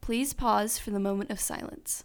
Please pause for the moment of silence.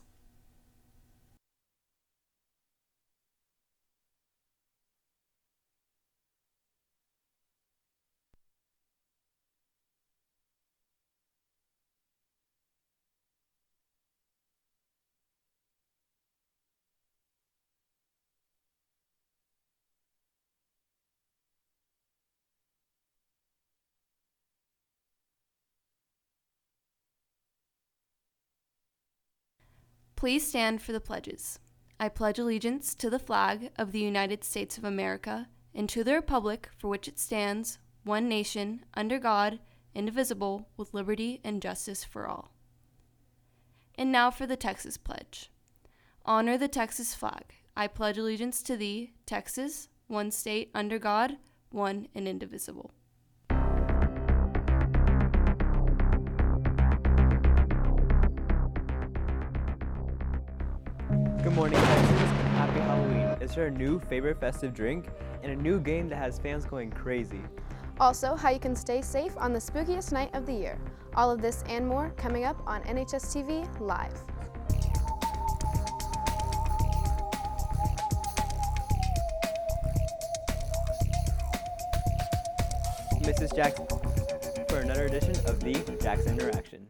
Please stand for the pledges. I pledge allegiance to the flag of the United States of America and to the republic for which it stands, one nation, under God, indivisible, with liberty and justice for all. And now for the Texas Pledge. Honor the Texas flag. I pledge allegiance to thee, Texas, one state under God, one and indivisible. Good morning, Texas, and happy Halloween. Is there a new favorite festive drink and a new game that has fans going crazy? Also, how you can stay safe on the spookiest night of the year. All of this and more coming up on NHSTV Live. Mrs. Jackson for another edition of the Jackson Interaction.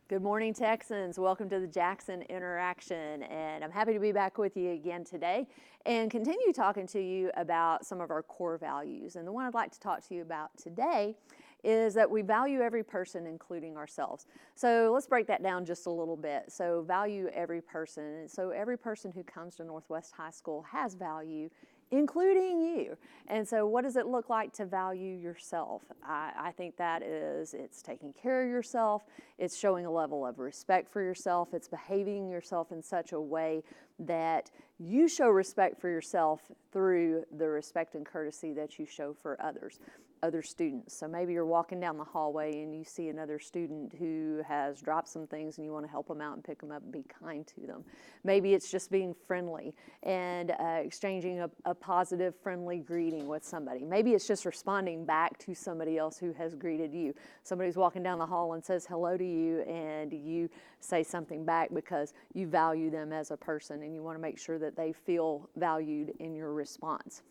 Good morning, Texans. Welcome to the Jackson Interaction, and I'm happy to be back with you again today and continue talking to you about some of our core values. And the one I'd like to talk to you about today is that we value every person, including ourselves. So let's break that down just a little bit. So value every person. So every person who comes to Northwest High School has value, including you. And so what does it look like to value yourself? I think that is, it's taking care of yourself, it's showing a level of respect for yourself, it's behaving yourself in such a way that you show respect for yourself through the respect and courtesy that you show for others. Other students. So maybe you're walking down the hallway and you see another student who has dropped some things and you want to help them out and pick them up and be kind to them. Maybe it's just being friendly and exchanging a positive, friendly greeting with somebody. Maybe it's just responding back to somebody else who has greeted you. Somebody's walking down the hall and says hello to you and you say something back because you value them as a person and you want to make sure that they feel valued in your response.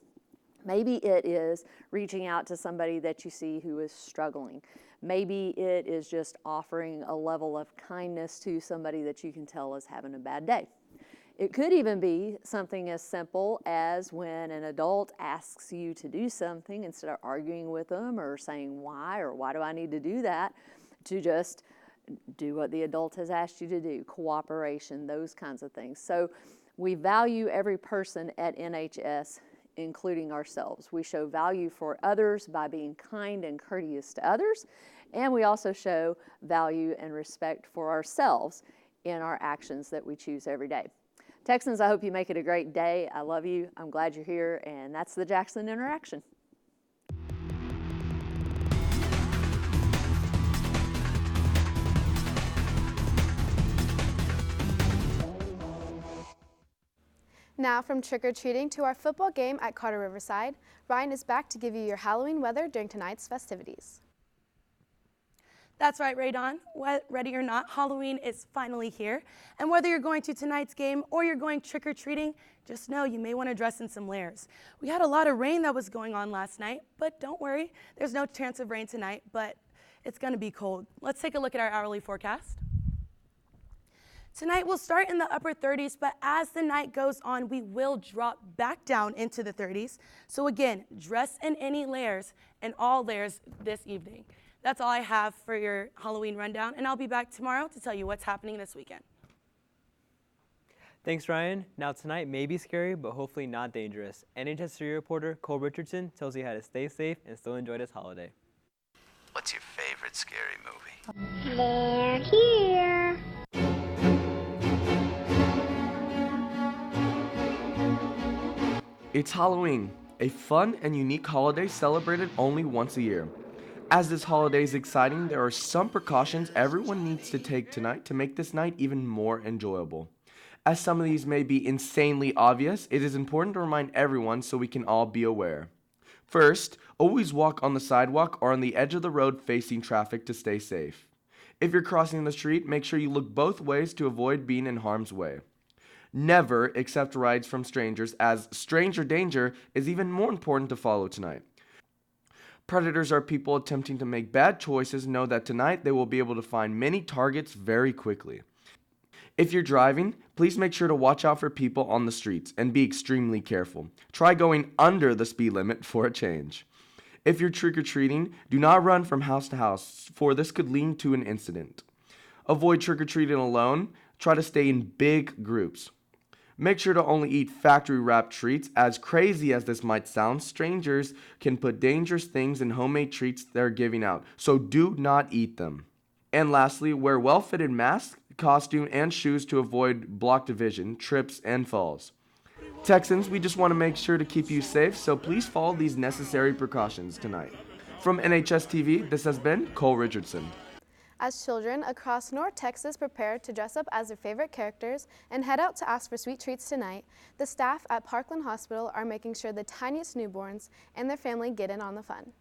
Maybe it is reaching out to somebody that you see who is struggling. Maybe it is just offering a level of kindness to somebody that you can tell is having a bad day. It could even be something as simple as when an adult asks you to do something, instead of arguing with them or saying why or why do I need to do that, to just do what the adult has asked you to do, cooperation, those kinds of things. So we value every person at NHS, including ourselves. We show value for others by being kind and courteous to others, and we also show value and respect for ourselves in our actions that we choose every day. Texans, I hope you make it a great day. I love you. I'm glad you're here, and that's the Jackson Interaction. Now from trick-or-treating to our football game at Carter Riverside, Ryan is back to give you your Halloween weather during tonight's festivities. That's right, Raydon. Ready or not, Halloween is finally here. And whether you're going to tonight's game or you're going trick-or-treating, just know you may want to dress in some layers. We had a lot of rain that was going on last night, but don't worry, there's no chance of rain tonight, but it's going to be cold. Let's take a look at our hourly forecast. Tonight we'll start in the upper 30s, but as the night goes on, we will drop back down into the 30s. So again, dress in any layers and all layers this evening. That's all I have for your Halloween rundown, and I'll be back tomorrow to tell you what's happening this weekend. Thanks, Ryan. Now tonight may be scary, but hopefully not dangerous. NHSTV reporter Cole Richardson tells you how to stay safe and still enjoy this holiday. What's your favorite scary movie? They're here. It's Halloween, a fun and unique holiday celebrated only once a year. As this holiday is exciting, there are some precautions everyone needs to take tonight to make this night even more enjoyable. As some of these may be insanely obvious, it is important to remind everyone so we can all be aware. First, always walk on the sidewalk or on the edge of the road facing traffic to stay safe. If you're crossing the street, make sure you look both ways to avoid being in harm's way. Never accept rides from strangers, as stranger danger is even more important to follow tonight. Predators are people attempting to make bad choices. Know that tonight they will be able to find many targets very quickly. If you're driving, please make sure to watch out for people on the streets and be extremely careful. Try going under the speed limit for a change. If you're trick-or-treating, do not run from house to house, for this could lead to an incident. Avoid trick-or-treating alone. Try to stay in big groups. Make sure to only eat factory-wrapped treats. As crazy as this might sound, strangers can put dangerous things in homemade treats they're giving out, so do not eat them. And lastly, wear well-fitted masks, costume, and shoes to avoid blocked vision, trips, and falls. Texans, we just want to make sure to keep you safe, so please follow these necessary precautions tonight. From NHSTV, this has been Cole Richardson. As children across North Texas prepare to dress up as their favorite characters and head out to ask for sweet treats tonight, the staff at Parkland Hospital are making sure the tiniest newborns and their family get in on the fun.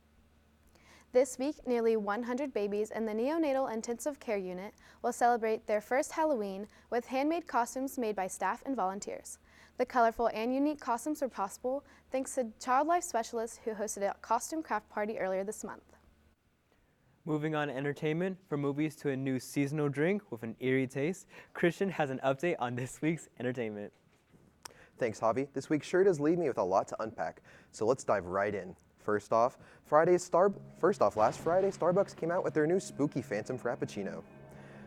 This week, nearly 100 babies in the neonatal intensive care unit will celebrate their first Halloween with handmade costumes made by staff and volunteers. The colorful and unique costumes were possible thanks to child life specialists who hosted a costume craft party earlier this month. Moving on to entertainment, from movies to a new seasonal drink with an eerie taste, Christian has an update on this week's entertainment. Thanks, Javi. This week sure does leave me with a lot to unpack, so let's dive right in. First off, last Friday, Starbucks came out with their new spooky Phantom Frappuccino.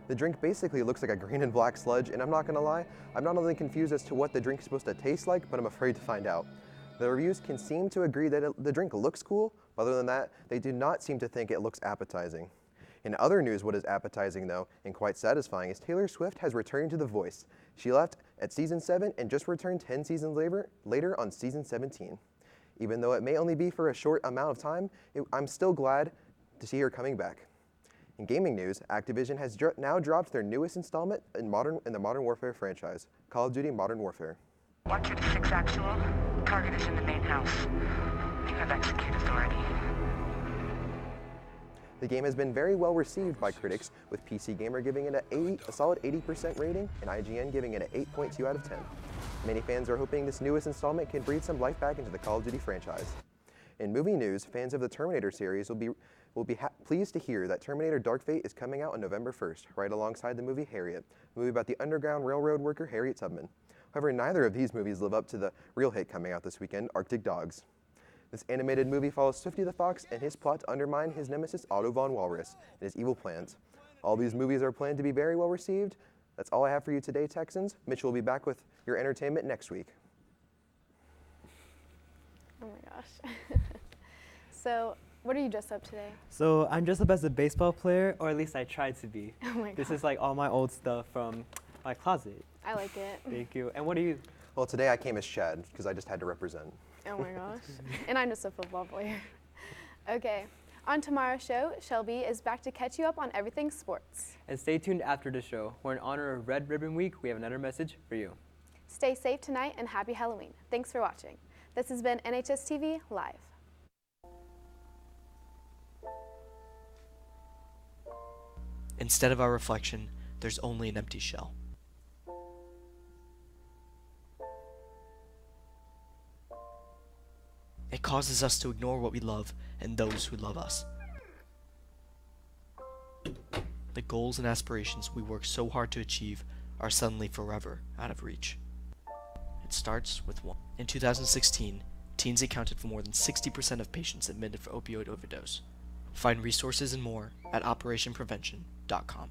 The drink basically looks like a green and black sludge, and I'm not gonna lie, I'm not only confused as to what the drink is supposed to taste like, but I'm afraid to find out. The reviews can seem to agree that the drink looks cool, but other than that, they do not seem to think it looks appetizing. In other news, what is appetizing though, and quite satisfying, is Taylor Swift has returned to The Voice. She left at season 7 and just returned 10 seasons later on season 17. Even though it may only be for a short amount of time, I'm still glad to see her coming back. In gaming news, Activision has now dropped their newest installment in the Modern Warfare franchise, Call of Duty Modern Warfare. 126 actual. Target is in the main house. You have execute authority. The game has been very well received by critics, with PC Gamer giving it a solid 80% rating and IGN giving it an 8.2 out of 10. Many fans are hoping this newest installment can breathe some life back into the Call of Duty franchise. In movie news, fans of the Terminator series will be pleased to hear that Terminator Dark Fate is coming out on November 1st, right alongside the movie Harriet, a movie about the Underground Railroad worker Harriet Tubman. However, neither of these movies live up to the real hit coming out this weekend, Arctic Dogs. This animated movie follows Swifty the Fox and his plot to undermine his nemesis Otto von Walrus and his evil plans. All these movies are planned to be very well received. That's all I have for you today, Texans. Mitch will be back with your entertainment next week. Oh my gosh. So, what are you dressed up today? So I'm dressed up as a baseball player, or at least I tried to be. Oh my This gosh. is like all my old stuff from my closet. I like it. Thank you. And what are you? Well, today I came as Chad because I just had to represent. Oh my gosh. And I'm just a football player. Okay. On tomorrow's show, Shelby is back to catch you up on everything sports. And stay tuned after the show, where in honor of Red Ribbon Week, we have another message for you. Stay safe tonight and happy Halloween. Thanks for watching. This has been NHSTV Live. Instead of our reflection, there's only an empty shell. It causes us to ignore what we love and those who love us. The goals and aspirations we work so hard to achieve are suddenly forever out of reach. It starts with one. In 2016, teens accounted for more than 60% of patients admitted for opioid overdose. Find resources and more at operationprevention.com.